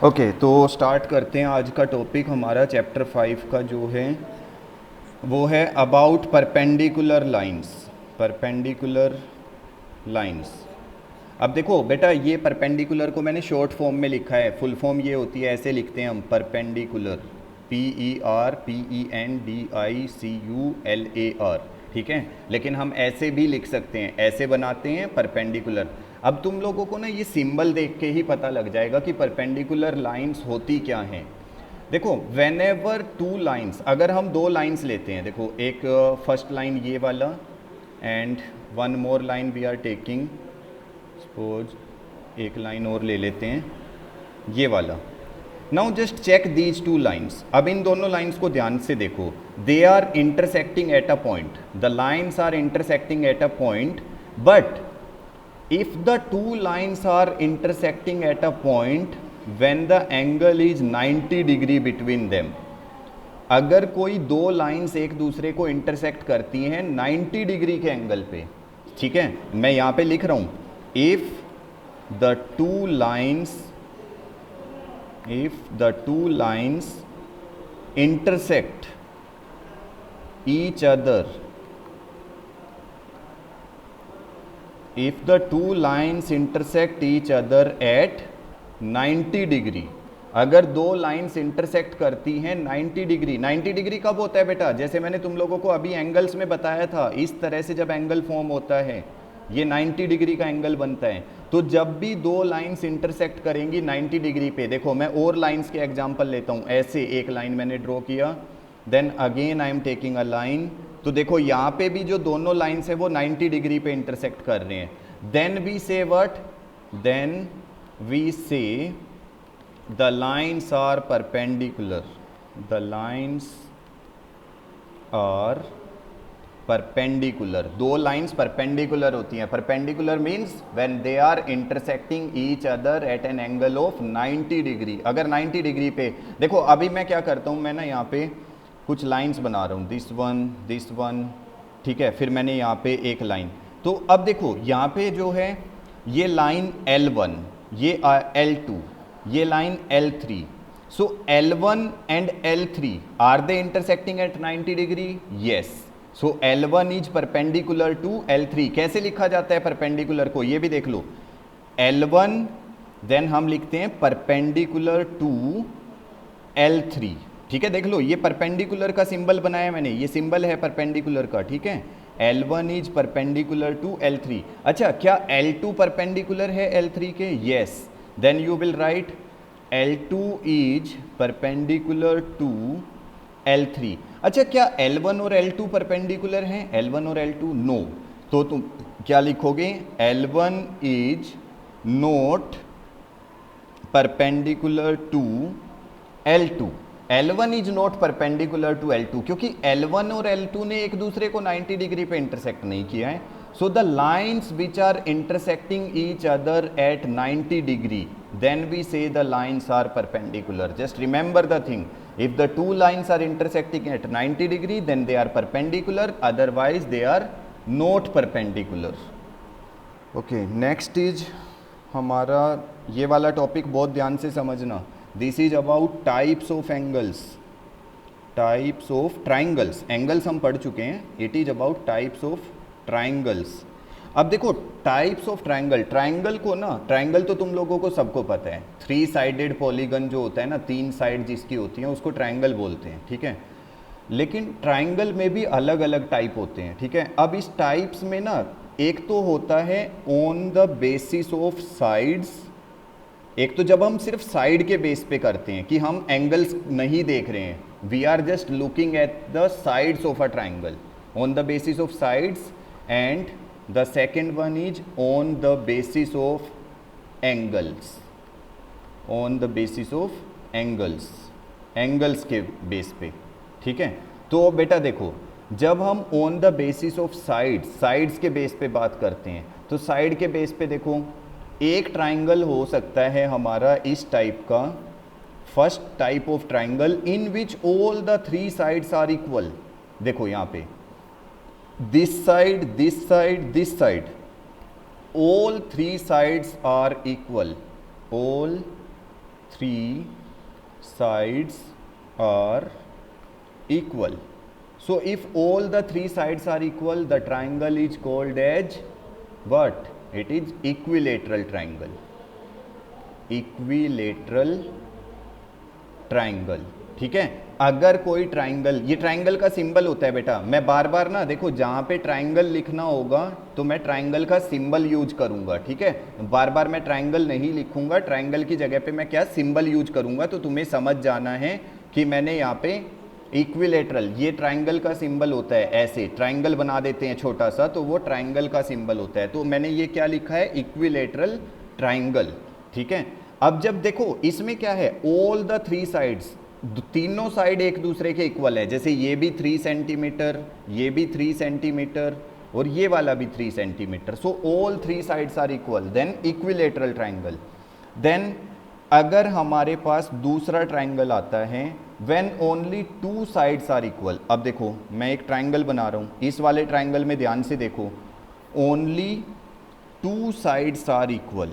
Okay तो start करते हैं। आज का टॉपिक हमारा चैप्टर 5 का जो है वो है about perpendicular lines. Perpendicular lines. अब देखो बेटा, ये परपेंडिकुलर को मैंने शॉर्ट फॉर्म में लिखा है। फुल फॉर्म ये होती है, ऐसे लिखते हैं हम, परपेंडिकुलर, PERPENDICULAR, ठीक है। लेकिन हम ऐसे भी लिख सकते हैं, ऐसे बनाते हैं परपेंडिकुलर। अब तुम लोगों को ना ये सिंबल देख के ही पता लग जाएगा कि परपेंडिकुलर लाइंस होती क्या हैं। देखो, वेन एवर टू लाइन्स, अगर हम दो लाइन्स लेते हैं, देखो एक फर्स्ट लाइन ये वाला and one more line we are taking, suppose एक लाइन और ले लेते हैं ये वाला। Now just check these two lines. अब इन दोनों लाइन्स को ध्यान से देखो, they are intersecting at a point, the lines are intersecting at a point, but if the two lines are intersecting at a point when the angle is 90 degree between them, अगर कोई दो lines एक दूसरे को intersect करती हैं 90 degree के angle पे, ठीक है, मैं यहां पे लिख रहा हूं, if the two lines intersect each other, if the two lines intersect each other at 90 degree, अगर दो लाइंस इंटरसेक्ट करती हैं 90 डिग्री। 90 डिग्री कब होता है बेटा? जैसे मैंने तुम लोगों को अभी एंगल्स में बताया था, इस तरह से जब एंगल फॉर्म होता है ये 90 डिग्री का एंगल बनता है। तो जब भी दो लाइंस इंटरसेक्ट करेंगी 90 डिग्री पे, देखो मैं और लाइंस के एग्जांपल लेता हूं। ऐसे एक लाइन मैंने ड्रॉ किया, then again I am taking a line, तो देखो यहाँ पे भी जो दोनों लाइंस है वो 90 डिग्री पे इंटरसेक्ट कर रहे हैं। Then we say what? Then we say the lines are perpendicular, the lines are perpendicular. दो लाइंस परपेंडिकुलर होती हैं। Perpendicular means when they are intersecting each other at an angle of 90 degree. अगर 90 degree पे, देखो अभी मैं क्या करता हूं, मैं ना यहाँ पे कुछ लाइंस बना रहा हूँ, दिस वन, ठीक है, फिर मैंने यहाँ पे एक लाइन। तो अब देखो यहाँ पे जो है ये लाइन L1, ये L2, ये लाइन L3। So L1 and L3 are they intersecting at 90 degree? Yes. So L1 is perpendicular to L3। कैसे लिखा जाता है परपेंडिकुलर को, ये भी देख लो। L1 देन हम लिखते हैं परपेंडिकुलर टू L3, ठीक है। देख लो ये परपेंडिकुलर का सिंबल बनाया मैंने, ये सिंबल है परपेंडिकुलर का, ठीक है। L1 is perpendicular to L3। अच्छा, क्या L2 परपेंडिकुलर है L3 के? Yes. Then you will write L2 is perpendicular to L3। अच्छा, क्या L1 और L2 परपेंडिकुलर हैं? L1 और L2 नो। तो तुम क्या लिखोगे? L1 is not perpendicular to L2। L1 is not perpendicular to L2 क्योंकि L1 और L2 ने एक दूसरे को 90 डिग्री पे इंटरसेक्ट नहीं किया है। So the lines which are intersecting each other at 90 degree, then we say the lines are perpendicular. Just remember the thing, if the two lines are intersecting at 90 degree then they are perpendicular, otherwise they are not perpendicular. Okay, next is हमारा ये वाला topic बहुत ध्यान से समझना। This is about types of angles, types of triangles. Angles हम पढ़ चुके हैं, it is about types of triangles. अब देखो टाइप्स ऑफ ट्राइंगल, ट्राइंगल को ना, ट्राइंगल तो तुम लोगों को सबको पता है, 3 साइडेड पॉलीगन जो होता है ना, 3 साइड जिसकी होती हैं उसको ट्राइंगल बोलते हैं, ठीक है। लेकिन ट्राइंगल में भी अलग अलग टाइप होते हैं, ठीक है। अब इस टाइप्स में ना एक तो होता है on the basis of sides, एक तो जब हम सिर्फ साइड के बेस पे करते हैं कि हम एंगल्स नहीं देख रहे हैं, we are just looking at the sides of a triangle on the basis of sides, and the second one is on the basis of angles, on the basis of angles, angles के base पे, ठीक है। तो बेटा देखो, जब हम on the basis of sides, sides के बेस पे बात करते हैं, तो साइड के बेस पे देखो एक ट्राइंगल हो सकता है हमारा इस टाइप का, first type of triangle in which all the 3 sides are equal. देखो यहाँ पे this side, this side, this side, all 3 sides are equal, all three sides are equal. So if all the three sides are equal, the triangle is called as what? It is equilateral triangle. Equilateral triangle. ठीक है, अगर कोई triangle, ये triangle का symbol होता है बेटा, मैं बार बार ना देखो जहां पे ट्राइंगल लिखना होगा तो मैं ट्राइंगल का सिंबल यूज करूंगा, ठीक है, बार बार मैं ट्राइंगल नहीं लिखूंगा, ट्राइंगल की जगह पे मैं क्या सिंबल यूज करूंगा, तो तुम्हें समझ जाना है कि मैंने यहाँ पे इक्विलेटरल, ये ट्राइंगल का सिंबल होता है, ऐसे ट्राइंगल बना देते हैं छोटा सा तो वो ट्राइंगल का सिंबल होता है, तो मैंने ये क्या लिखा है, इक्विलेटरल ट्राइंगल, ठीक है। अब जब देखो इसमें क्या है, ऑल द थ्री साइड्स, तीनों साइड एक दूसरे के इक्वल है, जैसे ये भी 3 सेंटीमीटर, ये भी 3 सेंटीमीटर और ये वाला भी 3 centimetre, so all three sides are equal, then equilateral triangle. Then अगर हमारे पास दूसरा ट्राइंगल आता है when only two sides are equal, अब देखो मैं एक ट्राइंगल बना रहा हूँ, इस वाले ट्राइंगल में ध्यान से देखो, only two sides are equal,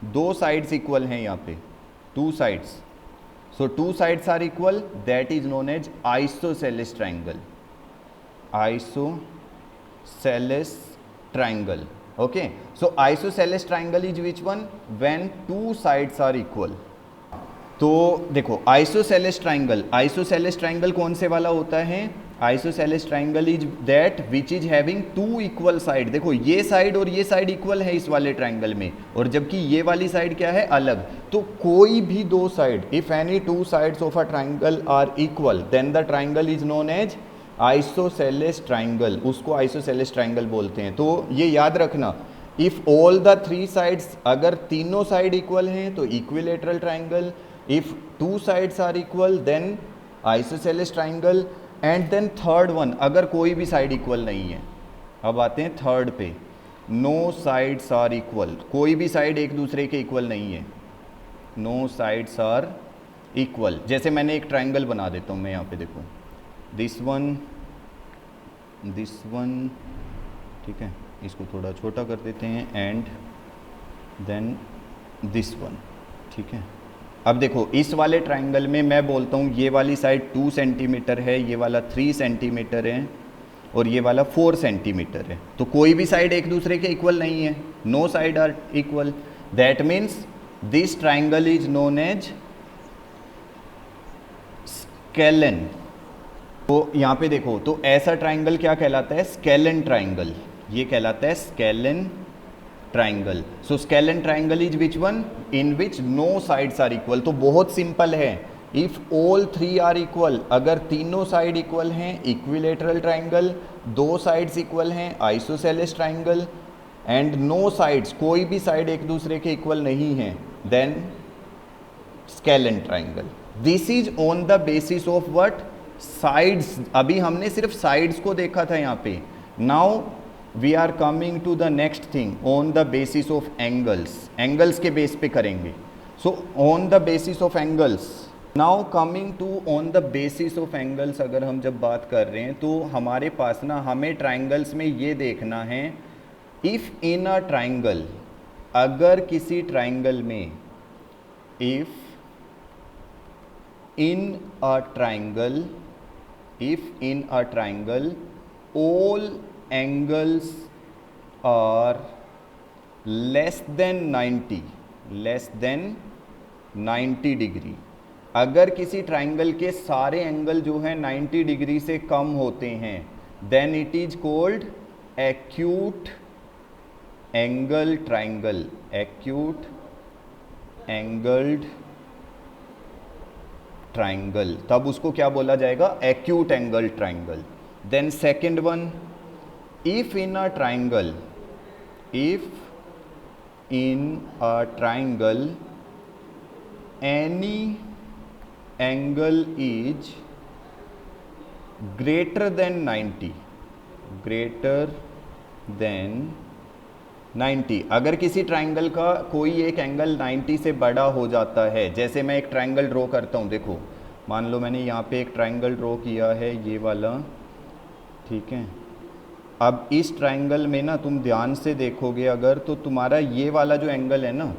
दो साइड्स इक्वल हैं यहाँ पे, two sides, so two sides are equal, that is known as isosceles triangle, isosceles triangle, okay. So isosceles triangle is which one, when two sides are equal. तो देखो isosceles triangle कौन से वाला होता है, isosceles triangle is that which is having two equal side, देखो ये side और ये साइड इक्वल है इस वाले ट्राइंगल में, और जबकि ये वाली साइड क्या है, अलग, तो कोई भी दो side, if any two sides of a triangle are equal, then the triangle is known as isosceles triangle, उसको आइसोसेलेस ट्राइंगल बोलते हैं। तो ये याद रखना, if all the three sides, अगर तीनों साइड इक्वल हैं तो equilateral triangle, if two sides are equal then isosceles triangle, and then third one, अगर कोई भी साइड इक्वल नहीं है, अब आते हैं थर्ड पे, नो साइड्स आर इक्वल, कोई भी साइड एक दूसरे के इक्वल नहीं है, नो साइड्स आर इक्वल। जैसे मैंने एक ट्राइंगल बना देता हूँ मैं यहाँ पे, देखो दिस वन, ठीक है, इसको थोड़ा छोटा कर देते हैं, एंड देन दिस वन, ठीक है। अब देखो इस वाले ट्राइंगल में मैं बोलता हूँ ये वाली साइड 2 सेंटीमीटर है, ये वाला 3 सेंटीमीटर है और ये वाला 4 सेंटीमीटर है, तो कोई भी साइड एक दूसरे के इक्वल नहीं है, no side are equal, that means this triangle is known as scalene. तो यहाँ पे देखो, तो ऐसा ट्राइंगल क्या कहलाता है, स्केलन ट्राइंगल, ये कहलाता है scalene triangle. So scalene triangle is which one, in which no sides are equal. तो बहुत सिंपल है, if all three are equal, अगर तीनों साइड इक्वल हैं इक्विलेटरल ट्राइंगल, दो साइड्स इक्वल हैं isosceles triangle, and no sides, कोई भी साइड एक दूसरे के इक्वल नहीं है, then scalene triangle. This is on the basis of what, sides. अभी हमने सिर्फ साइड्स को देखा था यहाँ पे, now we are coming to the next thing, on the basis of angles, angles के बेस पे करेंगे। So on the basis of angles, now coming to on the basis of angles, अगर हम जब बात कर रहे हैं तो हमारे पास ना, हमें ट्राइंगल्स में ये देखना है, इफ इन अ ट्राइंगल, अगर किसी ट्राइंगल में, if in a triangle, if in a triangle all angles are less than 90 degree, अगर किसी ट्राइंगल के सारे एंगल जो है 90 डिग्री से कम होते हैं, then it is called acute angle triangle, acute angled triangle, तब उसको क्या बोला जाएगा, acute angle triangle. Then second one, if in a triangle, if in a triangle any angle is greater than 90, greater than 90, अगर किसी triangle का कोई एक एंगल 90 से बड़ा हो जाता है, जैसे मैं एक ट्राइंगल ड्रॉ करता हूँ, देखो मान लो मैंने यहाँ पे एक ट्राइंगल ड्रॉ किया है, ये वाला, ठीक है। अब इस ट्राइंगल में ना तुम ध्यान से देखोगे अगर, तो तुम्हारा ये वाला जो एंगल है ना,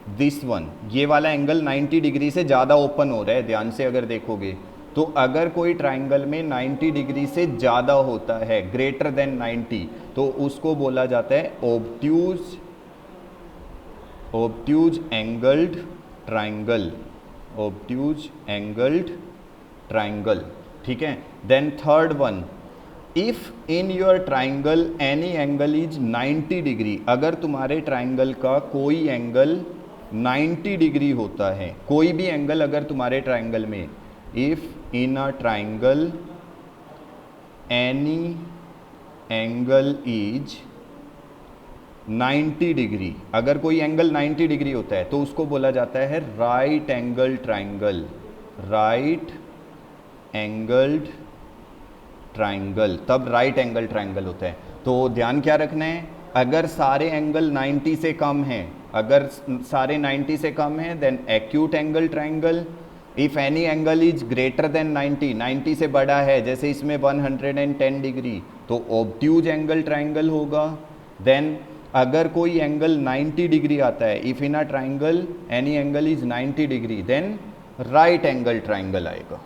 दिस वन, ये वाला एंगल 90 डिग्री से ज़्यादा ओपन हो रहा है, ध्यान से अगर देखोगे तो अगर कोई ट्राइंगल में 90 डिग्री से ज़्यादा होता है, ग्रेटर देन 90, तो उसको बोला जाता है obtuse angled triangle, obtuse angled triangle, ठीक है। Then third one, if in your triangle any angle is 90 degree, अगर तुम्हारे ट्राइंगल का कोई एंगल 90 डिग्री होता है, कोई भी एंगल अगर तुम्हारे ट्राइंगल में, if in a triangle any angle is 90 degree, अगर कोई एंगल 90 डिग्री होता है तो उसको बोला जाता है right angle triangle, right angled triangle, तब राइट एंगल ट्राइंगल होता है। तो ध्यान क्या रखना है, अगर सारे एंगल 90 से कम हैं, अगर सारे 90 से कम हैं then acute angle triangle, if any angle is greater than 90, 90 से बड़ा है, जैसे इसमें 110 डिग्री, तो ऑब्ट्यूज एंगल ट्राइंगल होगा। देन अगर कोई एंगल 90 डिग्री आता है, if in a triangle any angle is 90 degree, then right angle triangle आएगा।